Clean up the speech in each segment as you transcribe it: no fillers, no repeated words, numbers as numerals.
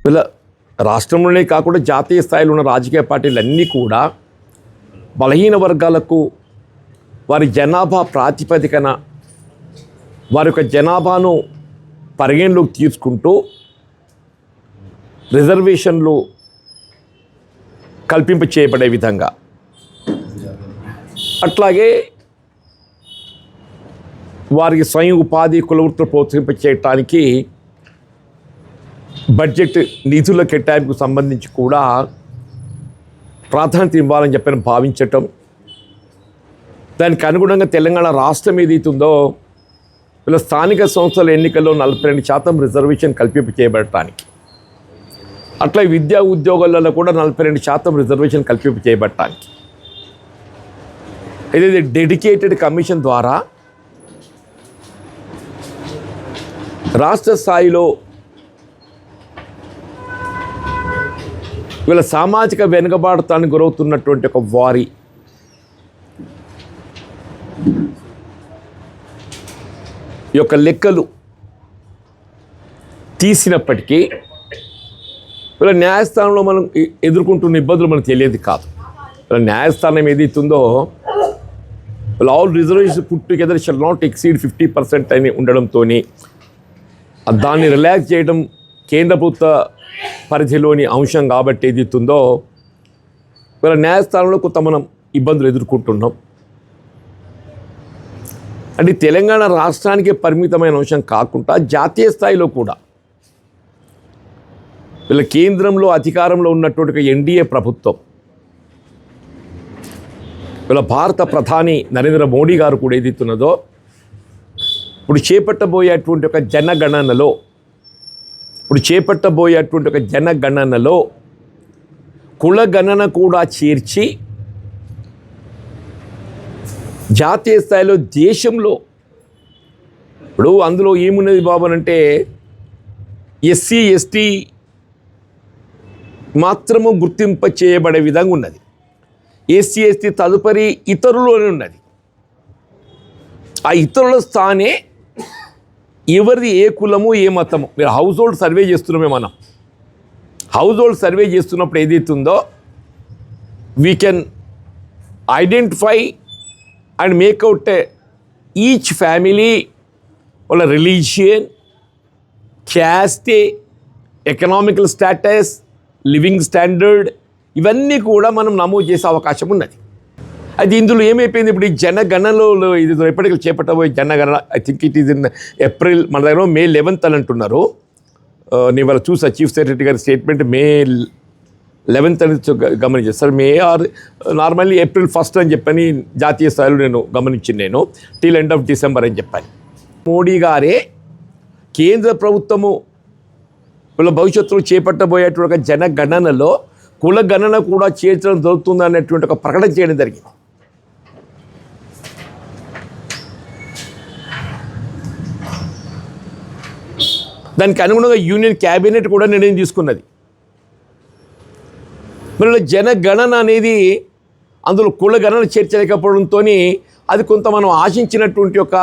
ఇలా రాష్ట్రంలోనే కాకుండా జాతీయ స్థాయిలో ఉన్న రాజకీయ పార్టీలన్నీ కూడా బలహీన వర్గాలకు వారి జనాభా ప్రాతిపదికన వారి యొక్క జనాభాను పరిగణలోకి తీసుకుంటూ రిజర్వేషన్లు కల్పింప చేయబడే విధంగా, అట్లాగే వారికి స్వయం ఉపాధి కులవృత్తులు ప్రోత్సహింప చేయటానికి బడ్జెట్ నిధుల కేటాయింపుకు సంబంధించి కూడా ప్రాధాన్యత ఇవ్వాలని చెప్పని భావించటం, దానికి అనుగుణంగా తెలంగాణ రాష్ట్రం ఏదైతుందో ఇలా స్థానిక సంస్థల ఎన్నికల్లో 42% రిజర్వేషన్ కల్పింప చేయబడటానికి, అట్లా విద్యా ఉద్యోగాలలో కూడా 42% రిజర్వేషన్ కల్పింప చేయబడటానికి ఏదైతే డెడికేటెడ్ కమిషన్ ద్వారా రాష్ట్ర స్థాయిలో వీళ్ళ సామాజిక వెనుకబాటుతానికి గురవుతున్నటువంటి ఒక వారి యొక్క లెక్కలు తీసినప్పటికీ వీళ్ళ న్యాయస్థానంలో మనం ఎదుర్కొంటున్న ఇబ్బందులు మనకు తెలియదు కాదు. వీళ్ళ న్యాయస్థానం ఏదైతుందో all reservation put together shall not exceed 50% అని ఉండడంతో దాన్ని రిలాక్స్ చేయడం కేంద్ర ప్రభుత్వ పరిధిలోని అంశం కాబట్టి ఏదైతుందో వీళ్ళ న్యాయస్థానంలో కొంత మనం ఇబ్బందులు ఎదుర్కొంటున్నాం. అంటే తెలంగాణ రాష్ట్రానికి పరిమితమైన అంశం కాకుండా జాతీయ స్థాయిలో కూడా వీళ్ళ కేంద్రంలో అధికారంలో ఉన్నటువంటి ఎన్డీఏ ప్రభుత్వం, వీళ్ళ భారత ప్రధాని నరేంద్ర మోడీ గారు కూడా ఏదైతున్నదో ఇప్పుడు చేపట్టబోయేటువంటి ఒక జనగణనలో కులగణన కూడా చేర్చి జాతీయ స్థాయిలో దేశంలో ఇప్పుడు అందులో ఏమున్నది బాబు అంటే ఎస్సీ ఎస్టీ మాత్రము గుర్తింప చేయబడే విధంగా ఉన్నది. ఎస్సీ ఎస్టీ తదుపరి ఇతరులోనే ఉన్నది. ఆ ఇతరుల స్థానే ఎవరిది ఏ కులము ఏ మతము, మీరు హౌస్ హోల్డ్ సర్వే చేస్తున్నామే, మనం హౌస్ హోల్డ్ సర్వే చేస్తున్నప్పుడు ఏదైతుందో we can identify and make out each family వాళ్ళ religion, caste, economical status, living standard ఇవన్నీ కూడా మనం నమోదు చేసే అవకాశం ఉన్నది. అది ఇందులో ఏమైపోయింది, ఇప్పుడు ఈ జనగణనలో ఇది ఎప్పటికీ చేపట్టబోయే జనగణన I think it is in April, మన దగ్గర May 11th అని అంటున్నారు. నేను వాళ్ళ చూసా చీఫ్ సెక్రటరీ గారి స్టేట్మెంట్ May 11th అని గమనించాను sir. May are normally April 1st అని చెప్పని జాతీయ స్థాయిలో నేను గమనించింది, టిల్ ఎండ్ ఆఫ్ డిసెంబర్ అని చెప్పాను. మోడీ గారే కేంద్ర ప్రభుత్వము వీళ్ళ భవిష్యత్తులో చేపట్టబోయేటువంటి ఒక జనగణనలో కుల గణన కూడా చేర్చడం జరుగుతుంది అనేటువంటి ఒక ప్రకటన చేయడం జరిగింది. దానికి అనుగుణంగా యూనియన్ క్యాబినెట్ కూడా నిర్ణయం తీసుకున్నది. మరి జనగణన అనేది అందులో కుల గణన చేర్చలేకపోవడంతో అది కొంత మనం ఆశించినటువంటి ఒక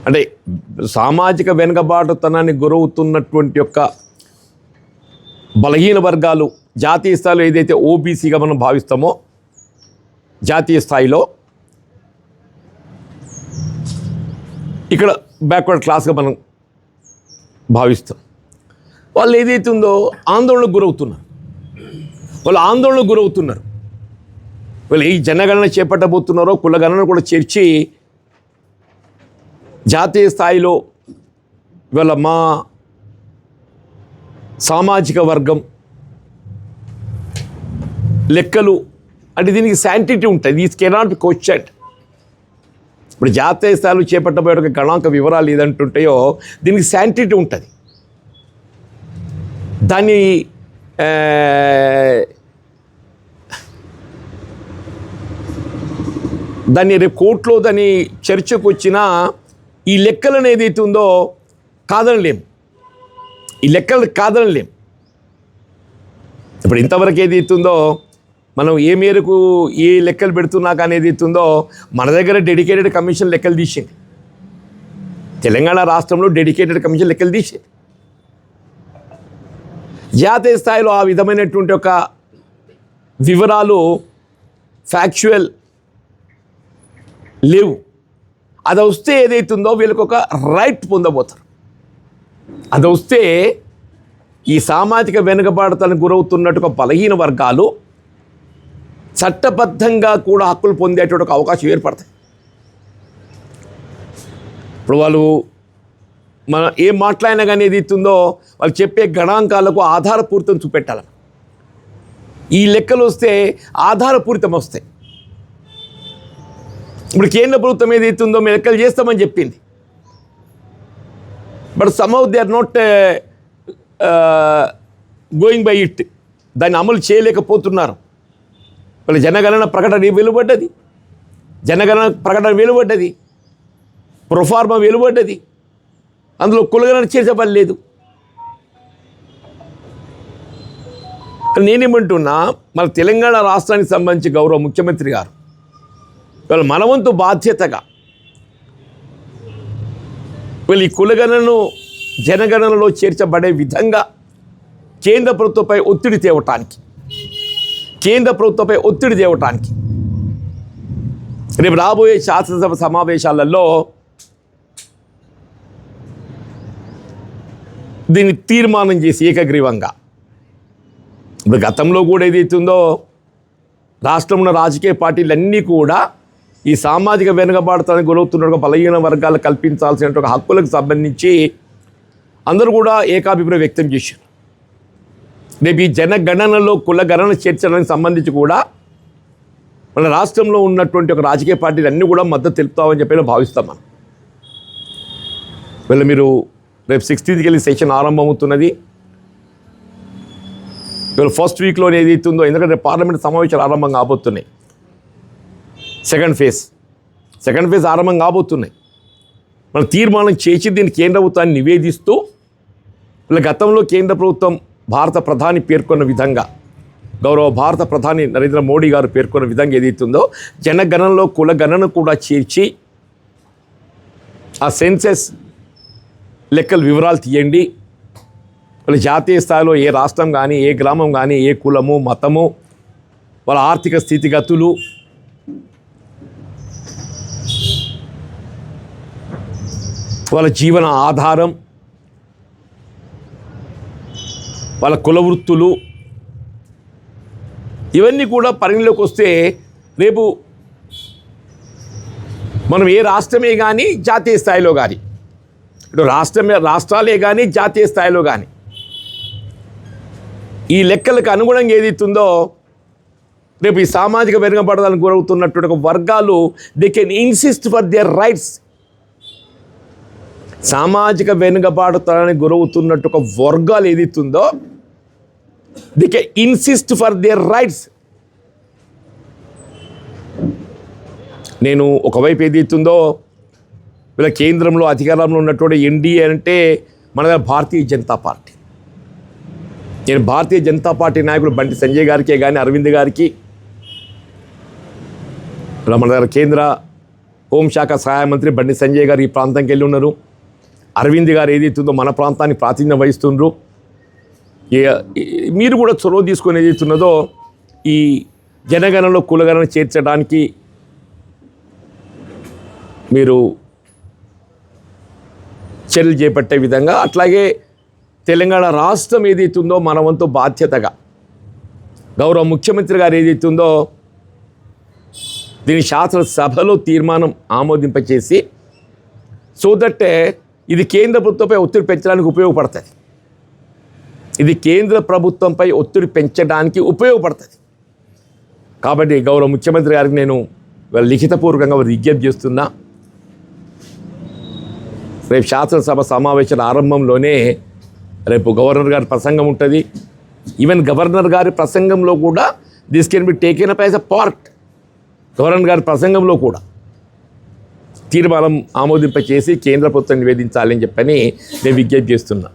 అంటే సామాజిక వెనుకబాటుతనానికి గురవుతున్నటువంటి యొక్క బలహీన వర్గాలు జాతీయ స్థాయిలో ఏదైతే ఓబీసీగా మనం భావిస్తామో జాతీయ స్థాయిలో, ఇక్కడ బ్యాక్వర్డ్ క్లాస్గా మనం భావిస్తాం. వాళ్ళు ఏదైతే ఉందో ఆందోళనకు గురవుతున్నారు. వాళ్ళు ఈ జనగణన చేపట్టబోతున్నారో కులగణన కూడా చేర్చి జాతీయ స్థాయిలో ఇవాళ మా సామాజిక వర్గం లెక్కలు అంటే దీనికి శాంటిటీ ఉంటుంది. These cannot be questioned. ఇప్పుడు జాతీయ స్థాయిలో చేపట్టబోయే ఒక గణాంక వివరాలు ఏదంటుంటాయో దీనికి శాంటిటీ ఉంటుంది. దాన్ని రేపు కోర్టులో దాన్ని చర్చకు వచ్చినా ఈ లెక్కలను ఏదైతే ఉందో కాదనలేము. ఇప్పుడు ఇంతవరకు ఏదైతే ఉందో మనం ఏ మేరకు ఏ లెక్కలు పెడుతున్నా కానీ ఏదైతే ఉందో మన దగ్గర డెడికేటెడ్ కమిషన్ లెక్కలు తీసింది. తెలంగాణ రాష్ట్రంలో డెడికేటెడ్ కమిషన్ లెక్కలు తీసింది. జాతీయ స్థాయిలో ఆ విధమైనటువంటి ఒక వివరాలు ఫ్యాక్చువల్ లేవు. అది వస్తే ఏదైతుందో వీళ్ళకి ఒక రైట్ పొందబోతారు. అది వస్తే ఈ సామాజిక వెనుకబాటుతలకు గురవుతున్నట్టుగా బలహీన వర్గాలు చట్టబద్ధంగా కూడా హక్కులు పొందేటువంటి ఒక అవకాశం ఏర్పడతాయి. ఇప్పుడు వాళ్ళు మనం ఏం మాట్లాడినా కానీ ఏది ఇస్తుందో వాళ్ళు చెప్పే గణాంకాలకు ఆధారపూరితం చూపెట్టాలి. ఈ లెక్కలు వస్తే ఆధారపూరితం వస్తాయి. ఇప్పుడు కేంద్ర ప్రభుత్వం ఏది ఇస్తుందో మేము లెక్కలు చేస్తామని చెప్పింది. But somehow they are not going by it. దాన్ని అమలు చేయలేకపోతున్నారు. వాళ్ళ జనగణన ప్రకటన వెలువడ్డది, జనగణన ప్రకటన వెలువడ్డది, ప్రొఫార్మా వెలువడ్డది, అందులో కులగణన చేర్చబడలేదు. నేనేమంటున్నా, మన తెలంగాణ రాష్ట్రానికి సంబంధించి గౌరవ ముఖ్యమంత్రి గారు వీళ్ళు మనవంతు బాధ్యతగా వీళ్ళు ఈ కులగణను జనగణనలో చేర్చబడే విధంగా కేంద్ర ప్రభుత్వంపై ఒత్తిడి తేవటానికి రేపు రాబోయే శాసనసభ సమావేశాలలో దీన్ని తీర్మానం చేసి ఏకగ్రీవంగా, ఇప్పుడు గతంలో కూడా ఏదైతుందో రాష్ట్రంలో రాజకీయ పార్టీలన్నీ కూడా ఈ సామాజిక వెనుకబాటుతనానికి గురవుతున్న బలహీన వర్గాలు కల్పించాల్సిన హక్కులకు సంబంధించి అందరూ కూడా ఏకాభిప్రాయం వ్యక్తం చేశారు. రేపు ఈ జనగణనలో కులగణన చేర్చడానికి సంబంధించి కూడా మన రాష్ట్రంలో ఉన్నటువంటి ఒక రాజకీయ పార్టీలు అన్నీ కూడా మద్దతు తెలుపుతామని చెప్పి భావిస్తాం మనం. వీళ్ళు మీరు రేపు 16th వెళ్ళి సెషన్ ఆరంభమవుతున్నది. ఇవాళ ఫస్ట్ వీక్లో ఏది అవుతుందో, ఎందుకంటే పార్లమెంట్ సమావేశాలు ఆరంభం కాబోతున్నాయి. సెకండ్ ఫేజ్ ఆరంభం కాబోతున్నాయి. మనం తీర్మానం చేసి దీన్ని కేంద్ర ప్రభుత్వాన్ని నివేదిస్తూ, ఇలా గతంలో కేంద్ర ప్రభుత్వం భారత ప్రధాని పేర్కొన్న విధంగా, గౌరవ భారత ప్రధాని నరేంద్ర మోడీ గారు పేర్కొన్న విధంగా ఏదైతుందో జనగణనలో కులగణన కూడా చేర్చి ఆ సెన్సెస్ లెక్కల వివరాలు తీయండి. వాళ్ళ జాతీయ స్థాయిలో ఏ రాష్ట్రం కానీ, ఏ గ్రామం కానీ, ఏ కులము, మతము, వాళ్ళ ఆర్థిక స్థితిగతులు, వాళ్ళ జీవన ఆధారం, వాళ్ళ కుల వృత్తులు, ఇవన్నీ కూడా పరిగణలోకి వస్తే రేపు మనం ఏ రాష్ట్రమే కానీ జాతీయ స్థాయిలో కానీ, ఇటు రాష్ట్రాలే కానీ జాతీయ స్థాయిలో కానీ ఈ లెక్కలకు అనుగుణంగా ఏదైతుందో రేపు ఈ సామాజిక వెనుకబడడానికి గురవుతున్నటువంటి ఒక వర్గాలు they can insist for their rights. సామాజిక వెనుకబాటుతనానికి గురవుతున్నట్టు ఒక వర్గాలు ఏదైతుందో they can insist for their rights. నేను ఒకవైపు ఏదైతుందో వీళ్ళ కేంద్రంలో అధికారంలో ఉన్నటువంటి ఎన్డీఏ అంటే మన భారతీయ జనతా పార్టీ. నేను భారతీయ జనతా పార్టీ నాయకులు బండి సంజయ్ గారికే కానీ, అరవింద్ గారికి, మన దగ్గర కేంద్ర హోంశాఖ సహాయ మంత్రి బండి సంజయ్ గారు ఈ ప్రాంతంకి వెళ్ళి ఉన్నారు. అరవింద్ గారు ఏదైతుందో మన ప్రాంతానికి ప్రాతినిధ్యం వహిస్తుండ్రు. మీరు కూడా చొరవ తీసుకొని ఏదైతున్నదో ఈ జనగణనలో కులగణన చేర్చడానికి మీరు చర్యలు చేపట్టే విధంగా, అట్లాగే తెలంగాణ రాష్ట్రం ఏదైతుందో మన వంతు బాధ్యతగా గౌరవ ముఖ్యమంత్రి గారు ఏదైతుందో దీని శాసనసభలో తీర్మానం ఆమోదింపచేసి, సో దట్ ఇది కేంద్ర ప్రభుత్వంపై ఒత్తిడి పెంచడానికి ఉపయోగపడుతుంది. కాబట్టి గౌరవ ముఖ్యమంత్రి గారికి నేను లిఖితపూర్వకంగా విజ్ఞప్తి చేస్తున్నా. రేపు శాసనసభ సమావేశాల ఆరంభంలోనే రేపు గవర్నర్ గారి ప్రసంగం ఉంటుంది. ఈవెన్ గవర్నర్ గారి ప్రసంగంలో కూడా this can be taken up as a part. Governor గారి ప్రసంగంలో కూడా తీర్మానం ఆమోదింపచేసి కేంద్ర ప్రభుత్వం నివేదించాలని చెప్పని నేను విజ్ఞప్తి చేస్తున్నా.